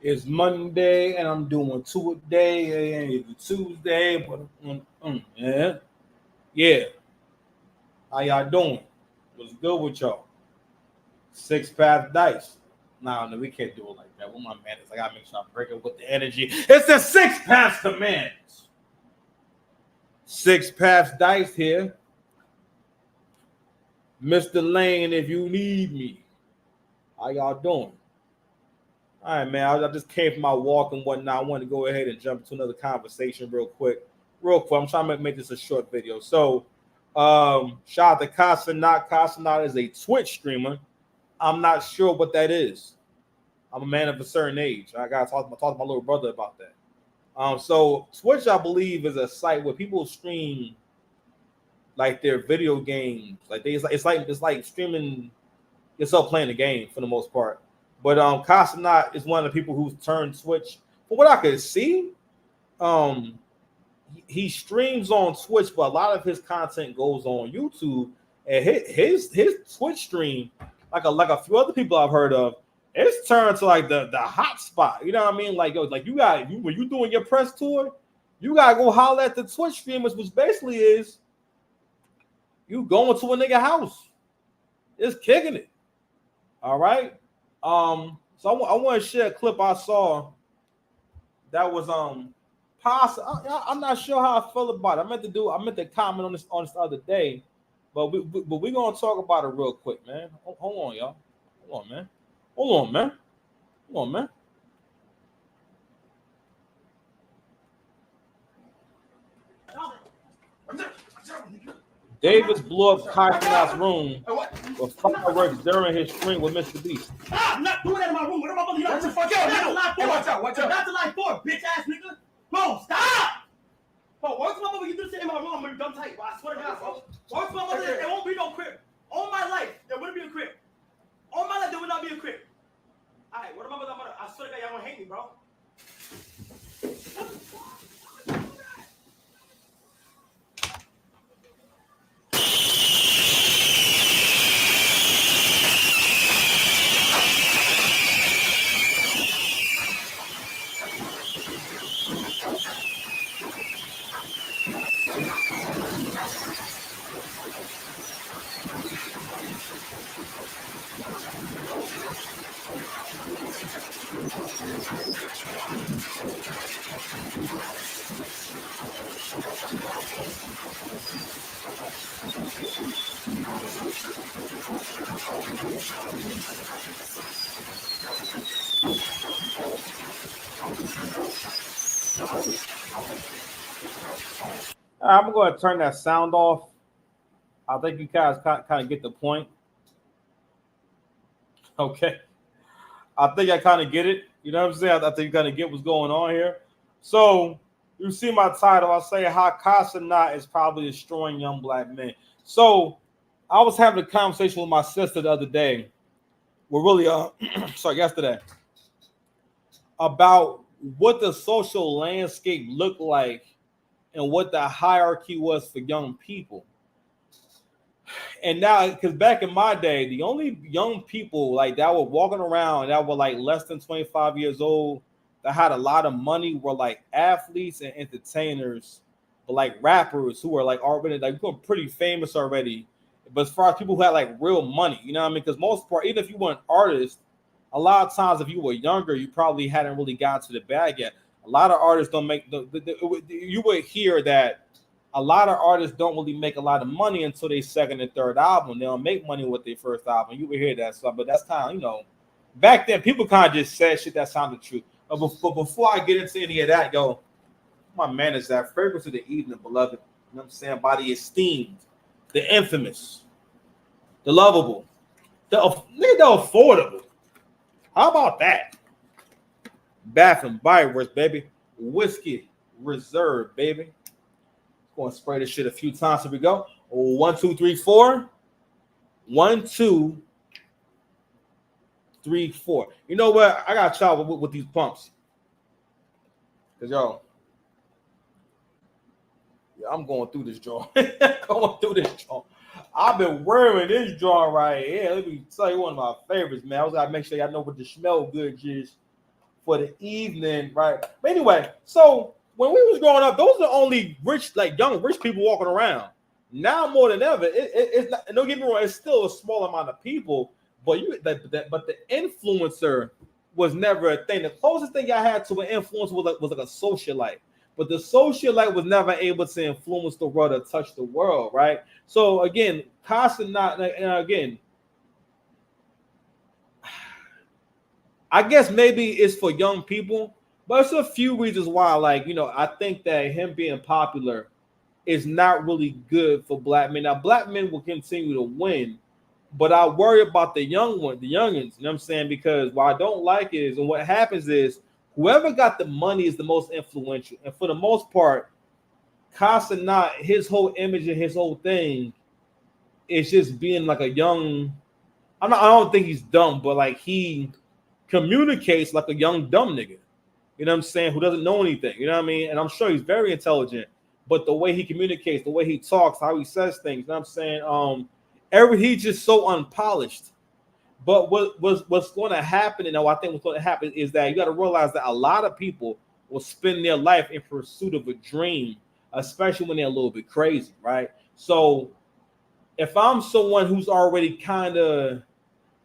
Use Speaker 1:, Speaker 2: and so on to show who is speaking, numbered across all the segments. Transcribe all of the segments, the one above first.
Speaker 1: It's Monday and I'm doing two a day. And it's Tuesday, but yeah, yeah. How y'all doing? What's good with y'all? Six path dice. No, we can't do it like that. With my man is, I gotta make sure I break it with the energy. It's the six path commands. Six paths dice here. Mr. Lane, if you need me. How y'all doing? All right, man. I just came from my walk and whatnot. I want to go ahead and jump into another conversation real quick. Real quick. I'm trying to make this a short video. So, shout out to Cenat. Cenat is a Twitch streamer. I'm not sure what that is. I'm a man of a certain age. I got to talk to my little brother about that. So Twitch, I believe, is a site where people stream like their video games. Like it's like streaming yourself playing the game for the most part. But Casanat is one of the people who's turned Twitch. From what I could see, um, he streams on Twitch, but a lot of his content goes on YouTube. And his Twitch stream, like a few other people I've heard of, it's turned to like the hot spot. You know what I mean? Like when you doing your press tour, you gotta go holler at the Twitch streamers, which basically is you going to a nigga house. It's kicking it. All right. So I want to share a clip I saw that was possible. I'm not sure how I feel about it. I meant to comment on this the other day, but we're gonna talk about it real quick, man. Hold on, y'all. Hold on, man. Hold on, man. Hold on, man. Davis blew up Kaiser's room with fireworks during his stream with Mr. Beast.
Speaker 2: I'm not doing that in my room. What am I going to do? What the fuck? Watch out. Watch out. That's a lie for, bitch ass nigga. Bro, stop. Bro, once my mother, you do shit in my room, I'm going to be dumb tight, bro. I swear to God, bro. Once my mother, there won't be no crib. All my life, there wouldn't be a crib. All my life, there would not be a crib. All right, what am I going to do? I swear to God, y'all going to hate me, bro.
Speaker 1: I'm going to turn that sound off. I think you guys kind of get the point. Okay. I think I kind of get it. You know what I'm saying? I think you kind of get what's going on here. So you see my title. I say how Casanat is probably destroying young black men. So I was having a conversation with my sister the other day. Well, really, yesterday, about what the social landscape looked like and what the hierarchy was for young people. And now, because back in my day, the only young people like that were walking around that were like less than 25 years old that had a lot of money were like athletes and entertainers, but like rappers who were like already like pretty famous already. But as far as people who had like real money, you know what I mean? Because most part, even if you were an artist, a lot of times if you were younger, you probably hadn't really gotten to the bag yet. A lot of artists don't make you would hear that a lot of artists don't really make a lot of money until their second and third album. They don't make money with their first album. You would hear that stuff, but that's kind of, back then people kind of just said shit that sounded true. But before I get into any of that, my man is that fragrance of the evening, beloved. You know what I'm saying? By the esteemed, the infamous, the lovable, the affordable. How about that? Bath and Body Works, baby. Whiskey Reserve, baby. Going to spray this shit a few times. Here we go. 1, 2, 3, 4. 1, 2, 3, 4. You know what? I got y'all with these pumps. Because, I'm going through this joint. I've been wearing this joint right here. Let me tell you one of my favorites, man. I got to make sure y'all know what the smell good is for the evening, right? But anyway, so when we was growing up, those are the only rich, like young rich people walking around. Now more than ever, it's not. Don't get me wrong, it's still a small amount of people, but but the influencer was never a thing. The closest thing I had to an influence was like a socialite, but the socialite was never able to influence the world or touch the world, right? So again, constant not again. I guess maybe it's for young people, but it's a few reasons why. Like, I think that him being popular is not really good for black men. Now, black men will continue to win, but I worry about the youngins, you know what I'm saying? Because what I don't like is, and what happens is, whoever got the money is the most influential. And for the most part, Casanat, his whole image and his whole thing is just being like a young, I don't think he's dumb, but like he communicates like a young dumb nigga. You know what I'm saying? Who doesn't know anything. You know what I mean? And I'm sure he's very intelligent, but the way he communicates, the way he talks, how he says things, you know what I'm saying? He's just so unpolished. But what's going to happen, and I think what's going to happen is that you got to realize that a lot of people will spend their life in pursuit of a dream, especially when they're a little bit crazy, right? So if I'm someone who's already kind of,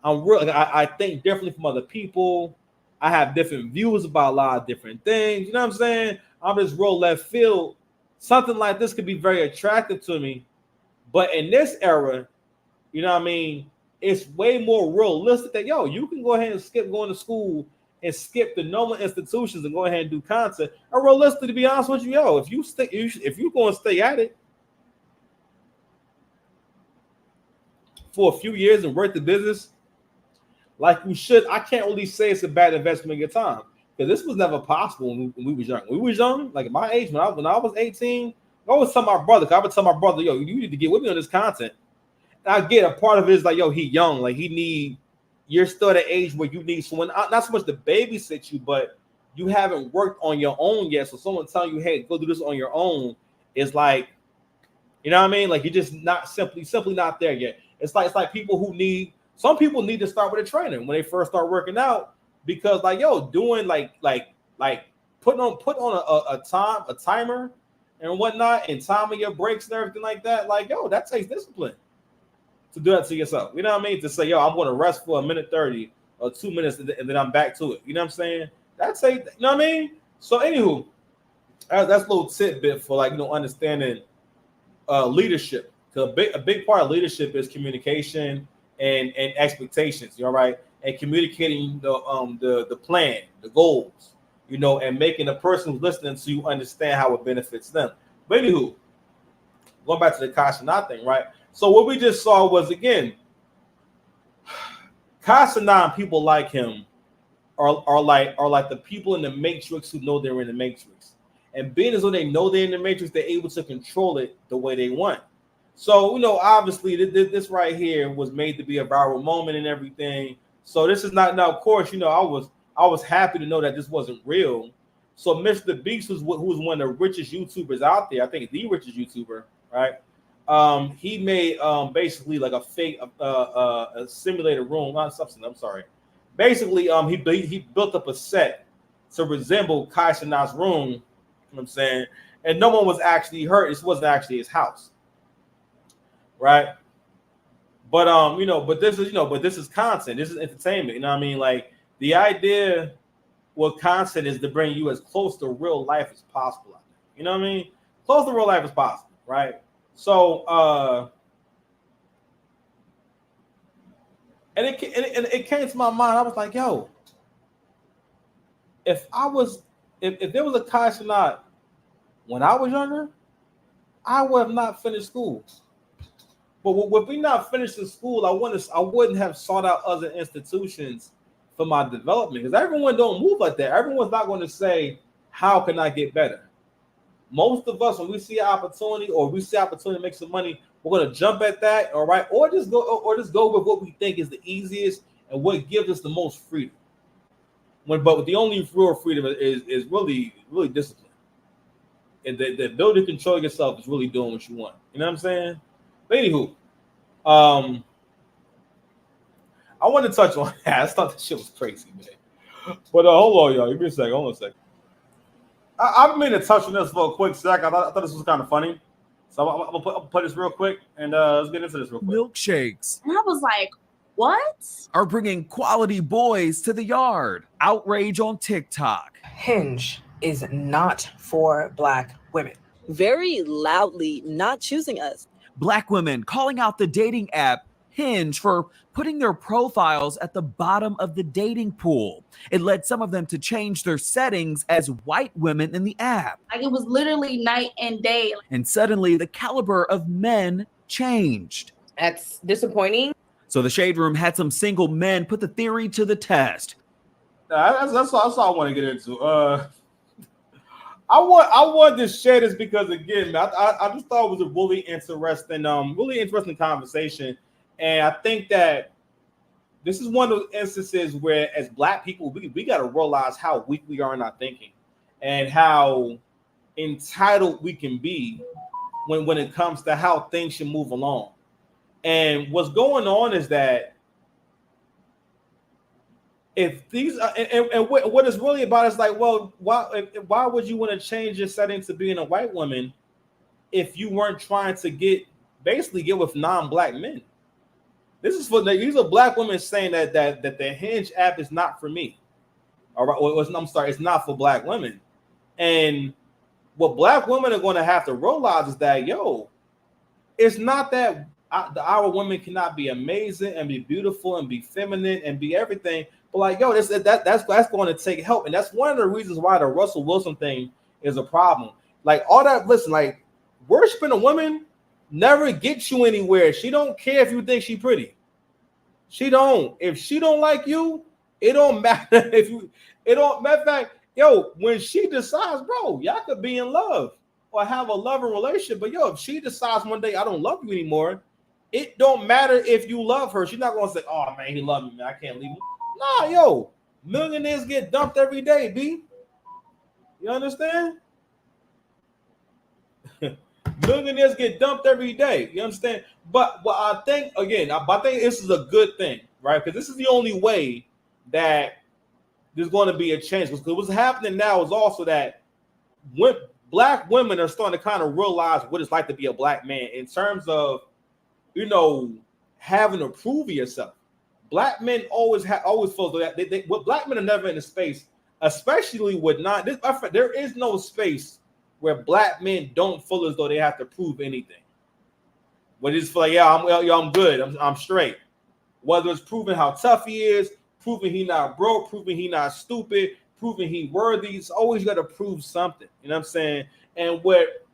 Speaker 1: I think differently from other people. I have different views about a lot of different things. You know what I'm saying? I'm just real left field. Something like this could be very attractive to me. But in this era, you know what I mean? It's way more realistic that, you can go ahead and skip going to school and skip the normal institutions and go ahead and do content. And realistic, to be honest with you, if you're going to stay at it for a few years and work the business like you should, I can't really say it's a bad investment in your time, because this was never possible when we was young. When we was young, like at my age, when I was 18, I always tell my brother, I would tell my brother, you need to get with me on this content. And I get a part of it is like, he young, like you're still at an age where you need someone, not so much to babysit you, but you haven't worked on your own yet. So someone telling you, hey, go do this on your own is like, you know what I mean? Like you're just not simply not there yet. It's like some people need to start with a trainer when they first start working out, because doing like putting on a timer and whatnot, and timing your breaks and everything like that, that takes discipline to do that to yourself. You know what I mean? To say, I'm going to rest for a minute 30 or 2 minutes and then I'm back to it. You know what I'm saying? You know what I mean? So anywho, that's a little tidbit for understanding leadership. Because a big part of leadership is communication and expectations, right? And communicating the plan, the goals, and making the person who's listening to you understand how it benefits them. But anywho, going back to the Casanat thing, right? So what we just saw was, again, Casanat and people like him are like the people in the Matrix who know they're in the Matrix. And being as though they know they're in the Matrix, they're able to control it the way they want. So, obviously this right here was made to be a viral moment and everything. So this is not, now, of course, I was happy to know that this wasn't real. So Mr. Beast, who was one of the richest YouTubers out there, I think the richest YouTuber, right? He made basically like a fake a simulated room, not substance, I'm sorry. Basically, he built up a set to resemble Casanat's room, you know what I'm saying? And no one was actually hurt. This wasn't actually his house. Right, but but this is content. This is entertainment. You know what I mean? Like the idea with content is to bring you as close to real life as possible. You know what I mean? Close to real life as possible, right? So, and it came to my mind. I was like, if there was a Casanat when I was younger, I would have not finished school. But if we not finished in school, I wouldn't have sought out other institutions for my development, because everyone don't move like that. Everyone's not going to say, how can I get better? Most of us, when we see an opportunity to make some money, we're going to jump at that, all right? Or just go with what we think is the easiest and what gives us the most freedom. But the only real freedom is really, really discipline. And the ability to control yourself is really doing what you want. You know what I'm saying? But anywho, I want to touch on that. I thought that shit was crazy, man. But hold on, y'all. Give me a second. Hold on a second. I've been to touch on this for a quick sec. I thought this was kind of funny. So I'm gonna put this real quick and let's get into this real quick.
Speaker 3: Milkshakes.
Speaker 4: And I was like, what?
Speaker 3: Are bringing quality boys to the yard. Outrage on TikTok.
Speaker 5: Hinge is not for Black women.
Speaker 6: Very loudly not choosing us.
Speaker 3: Black women calling out the dating app Hinge for putting their profiles at the bottom of the dating pool. It led some of them to change their settings as white women in the app.
Speaker 4: Like, it was literally night and day.
Speaker 3: And suddenly the caliber of men changed.
Speaker 5: That's disappointing.
Speaker 3: So the Shade Room had some single men put the theory to the test.
Speaker 1: That's all I want to get into. I want to share this because again, man, I just thought it was a really interesting conversation, and I think that this is one of those instances where, as Black people, we got to realize how weak we are in our thinking, and how entitled we can be when it comes to how things should move along. And what's going on is that if these and what it's really about is like, well, why would you want to change your setting to being a white woman if you weren't trying to get with non-Black men? These are Black women saying that the Hinge app is not for me. All right, I'm sorry, it's not for Black women. And what Black women are going to have to realize is that, it's not that our women cannot be amazing and be beautiful and be feminine and be everything. But like, that's going to take help. And that's one of the reasons why the Russell Wilson thing is a problem. Like all that, listen, like worshiping a woman never gets you anywhere. She don't care if you think she's pretty. She don't. If she don't like you, it don't matter if you, it don't, matter of fact, when she decides, bro, y'all could be in love or have a loving relationship. But if she decides one day, I don't love you anymore, it don't matter if you love her. She's not going to say, oh man, he loved me, man, I can't leave him. Nah, millionaires get dumped every day, B. You understand? Millionaires get dumped every day. You understand? But I think, again, I think this is a good thing, right? Because this is the only way that there's going to be a change. Because what's happening now is also that when Black women are starting to kind of realize what it's like to be a Black man in terms of, having to prove yourself. Black men always feel that what Black men are never in a space, especially with there is no space where Black men don't feel as though they have to prove anything. Where they just feel like, I'm good, I'm straight. Whether it's proving how tough he is, proving he not broke, proving he not stupid, proving he worthy, it's always got to prove something. You know what I'm saying? And what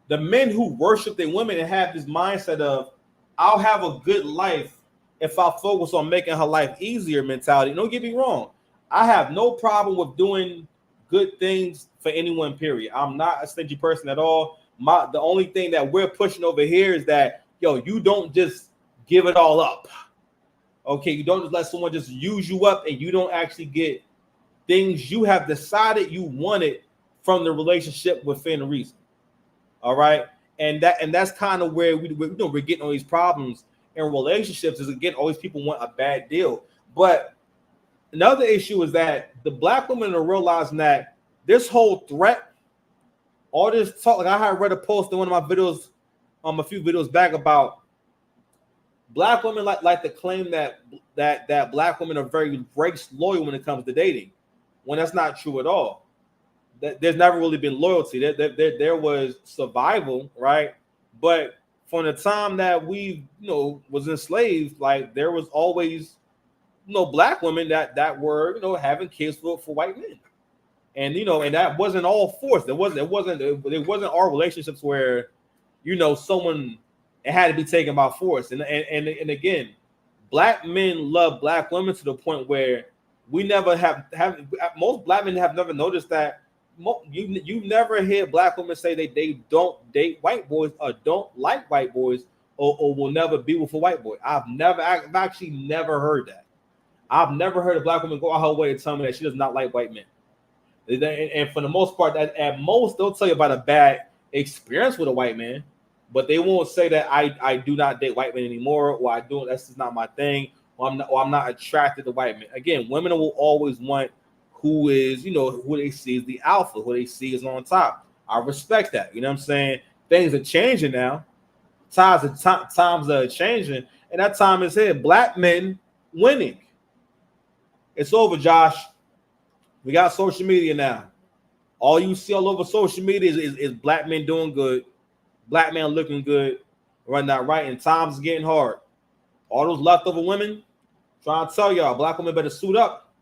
Speaker 1: the men who worship their women and have this mindset of, I'll have a good life if I focus on making her life easier mentality. Don't get me wrong. I have no problem with doing good things for anyone, period. I'm not a stingy person at all. The only thing that we're pushing over here is that, you don't just give it all up. Okay, you don't just let someone just use you up and you don't actually get things you have decided you wanted from the relationship within reason. All right, and that's kind of where we're getting all these problems in relationships. Is again, always people want a bad deal. But another issue is that the Black women are realizing that this whole threat, all this talk. Like I had read a post in one of my videos, a few videos back about Black women like to claim that Black women are very race loyal when it comes to dating, when that's not true at all. There's never really been loyalty. There was survival, right? But from the time that we, was enslaved, like there was always, Black women that were, having kids for white men, and and that wasn't all forced. It wasn't our relationships where, someone it had to be taken by force. And again, Black men love Black women to the point where we never have most Black men have never noticed that. You never hear Black women say they don't date white boys or don't like white boys or will never be with a white boy. I've actually never heard that. I've never heard a Black woman go out her way to tell me that she does not like white men. And for the most part, at most they'll tell you about a bad experience with a white man, but they won't say that I do not date white men anymore, or I do, that's just not my thing, or I'm not attracted to white men. Again, women will always want who is, who they see as the alpha, who they see as on top. I respect that. You know what I'm saying? Things are changing now. Times are changing, and that time is here. Black men winning. It's over, Josh. We got social media now. All you see all over social media is black men doing good, black men looking good, running that right, and times is getting hard. All those leftover women, trying to tell y'all, black women better suit up.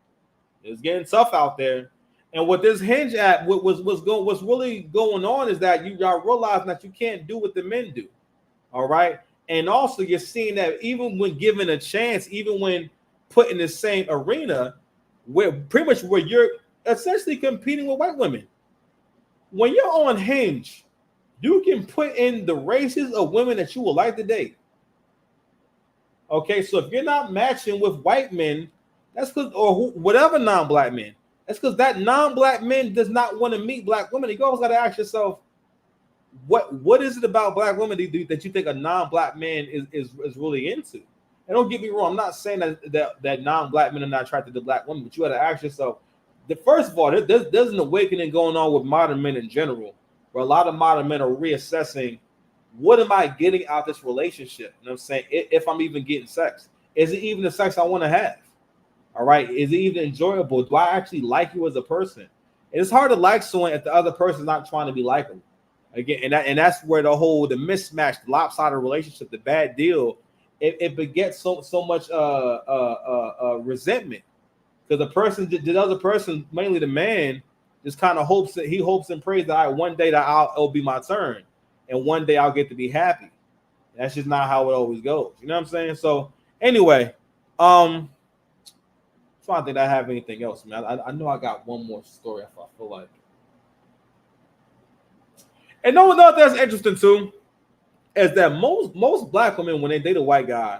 Speaker 1: It's getting tough out there. And what this Hinge app, what's really going on is that y'all realize that you can't do what the men do. All right. And also you're seeing that even when given a chance, even when put in the same arena, where you're essentially competing with white women. When you're on Hinge, you can put in the races of women that you would like to date. Okay, so if you're not matching with white men, that's because, or whatever non-black men, that's because that non-black man does not want to meet black women. You always got to ask yourself, what is it about black women that you think a non-black man is really into? And don't get me wrong, I'm not saying that non-black men are not attracted to black women, but you got to ask yourself, first of all, there's an awakening going on with modern men in general, where a lot of modern men are reassessing, what am I getting out of this relationship? You know what I'm saying? If I'm even getting sex, is it even the sex I want to have? All right, is it even enjoyable? Do I actually like you as a person? And it's hard to like someone if the other person's not trying to be likable. Again, and that's where the mismatch, the lopsided relationship, the bad deal, it begets so much resentment, because the other person, mainly the man, just kind of hopes and prays that one day that it'll be my turn, and one day I'll get to be happy. That's just not how it always goes. You know what I'm saying? So anyway, I'm trying to think I have anything else, man. I know I got one more story if I feel like. And no one else that's interesting too is that most black women, when they date a white guy,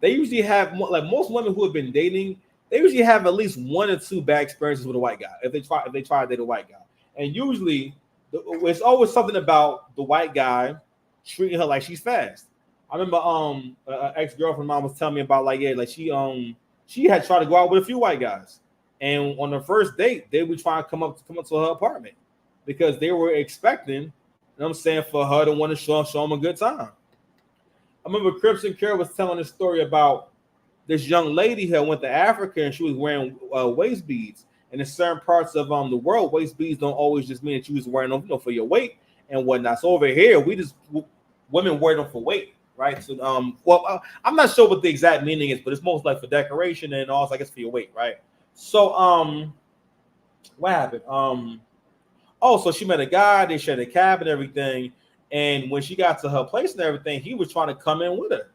Speaker 1: they usually have, like most women who have been dating, they usually have at least 1 or 2 bad experiences with a white guy if they try to date a white guy. And usually it's always something about the white guy treating her like she's fast. I remember an ex-girlfriend of mine was telling me about she had tried to go out with a few white guys, and on the first date they would try to come up to her apartment because they were expecting, you know what I'm saying, for her to want to show them a good time. I remember Crimson Care was telling a story about this young lady who went to Africa and she was wearing waist beads. And in certain parts of the world, waist beads don't always just mean that you was wearing them, for your weight and whatnot. So over here, women wear them for weight, right? So I'm not sure what the exact meaning is, but it's most like for decoration and also I guess for your weight, right? So what happened? So she met a guy, they shared a cab and everything. And when she got to her place and everything, he was trying to come in with her.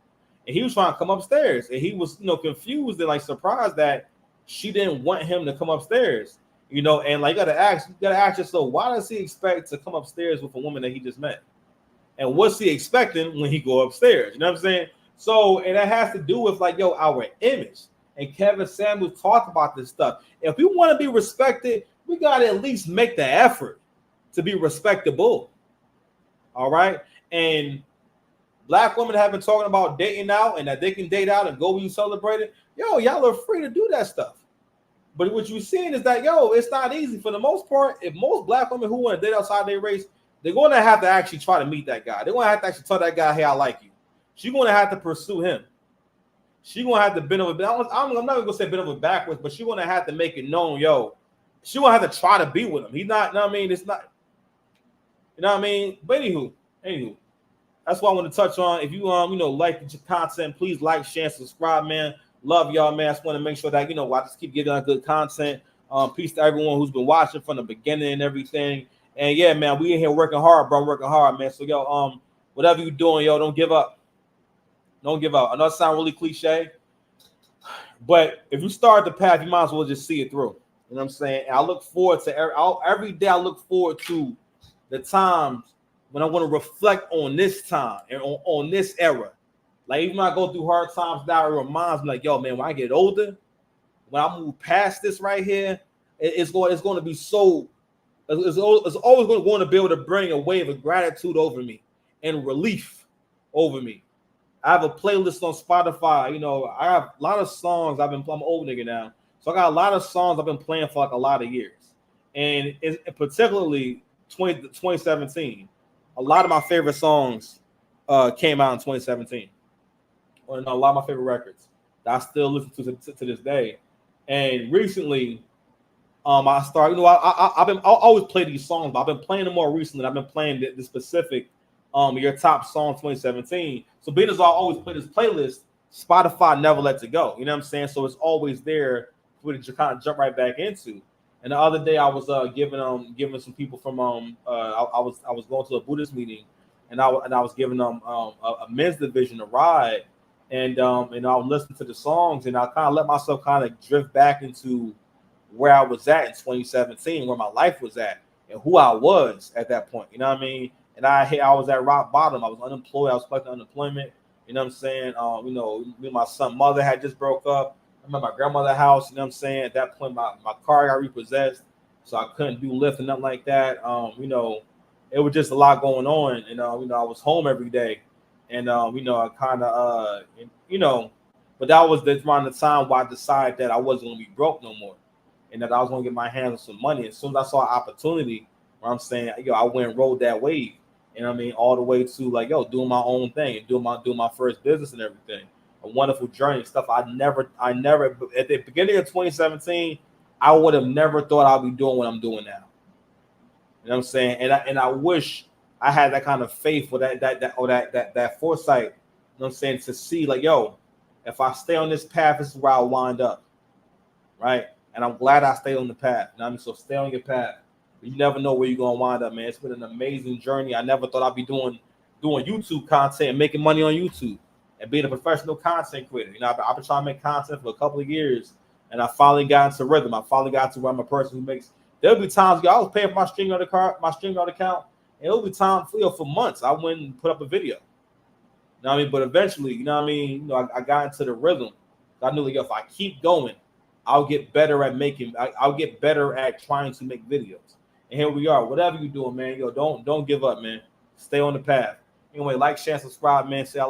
Speaker 1: And he was trying to come upstairs. And he was, confused and surprised that she didn't want him to come upstairs. And you gotta ask yourself, why does he expect to come upstairs with a woman that he just met? And what's he expecting when he go upstairs? You know what I'm saying? So, and that has to do with our image. And Kevin Samuels talked about this stuff. If we want to be respected, we gotta at least make the effort to be respectable. All right. And black women have been talking about dating out and that they can date out and go be celebrated. Y'all are free to do that stuff. But what you're seeing is that, it's not easy. For the most part, if most black women who want to date outside their race, they're going to have to actually try to meet that guy. They're going to have to actually tell that guy, hey, I like you. She's going to have to pursue him. She's going to have to bend over. I'm not going to say bend over backwards, but she's going to have to make it known, she's going to have to try to be with him. He's not, you know what I mean? It's not. You know what I mean? But anywho, that's what I want to touch on. If you like the content, please like, share, and subscribe, man. Love y'all, man. I just want to make sure that I just keep giving out good content. Peace to everyone who's been watching from the beginning and everything. And yeah, man, we in here working hard, bro. I'm working hard, man. So whatever you're doing, don't give up. Don't give up. I know it sounds really cliche, but if you start the path, you might as well just see it through. You know what I'm saying? And I look forward to every day. I look forward to the times when I want to reflect on this time and on this era. Like, even when I go through hard times now, it reminds me, man, when I get older, when I move past this right here, it's going to be so. It's always going to be able to bring a wave of gratitude over me and relief over me. I have a playlist on Spotify. You know, I have a lot of songs. I'm an old nigga now, so I got a lot of songs I've been playing for like a lot of years, and particularly 2017. A lot of my favorite songs came out in 2017. Or a lot of my favorite records that I still listen to this day. And recently, I started. You know, I always play these songs, but I've been playing them more recently. I've been playing the specific your top song 2017. So being as I always play this playlist, Spotify never lets it go. You know what I'm saying? So it's always there for you to kind of jump right back into. And the other day I was giving some people from I was going to a Buddhist meeting, and I was giving them a men's division a ride, and I was listening to the songs, and I kind of let myself kind of drift back into where I was at in 2017, where my life was at, and who I was at that point. You know what I mean? And I was at rock bottom. I was unemployed. I was collecting unemployment. You know what I'm saying? Me and my son's mother had just broke up. I'm at my grandmother's house. You know what I'm saying? At that point, my car got repossessed, so I couldn't do Lyft and nothing like that. It was just a lot going on, and I was home every day, and I kind of but that was around the time where I decided that I wasn't gonna be broke no more, and that I was gonna get my hands on some money. As soon as I saw an opportunity, where I'm saying, I went and rode that wave. You know what I mean? All the way to doing my own thing, doing my first business and everything. A wonderful journey, stuff I never at the beginning of 2017, I would have never thought I'd be doing what I'm doing now. You know what I'm saying? And I wish I had that kind of faith or that foresight, you know what I'm saying, to see if I stay on this path, this is where I'll wind up. Right? And I'm glad I stayed on the path. You know what I mean? So stay on your path. You never know where you're gonna wind up, man. It's been an amazing journey. I never thought I'd be doing YouTube content and making money on YouTube and being a professional content creator. I've been trying to make content for a couple of years, and I finally got into rhythm. I finally got to where I'm a person who makes. There'll be times I was paying for my StreamYard account, and it'll be time for months I went and put up a video. You know what I mean? But eventually, you know what I mean? I got into the rhythm. I knew if I keep going, I'll get better at I'll get better at trying to make videos. And here we are. Whatever you're doing, man, don't give up, man. Stay on the path. Anyway, like, share, subscribe, man. Say I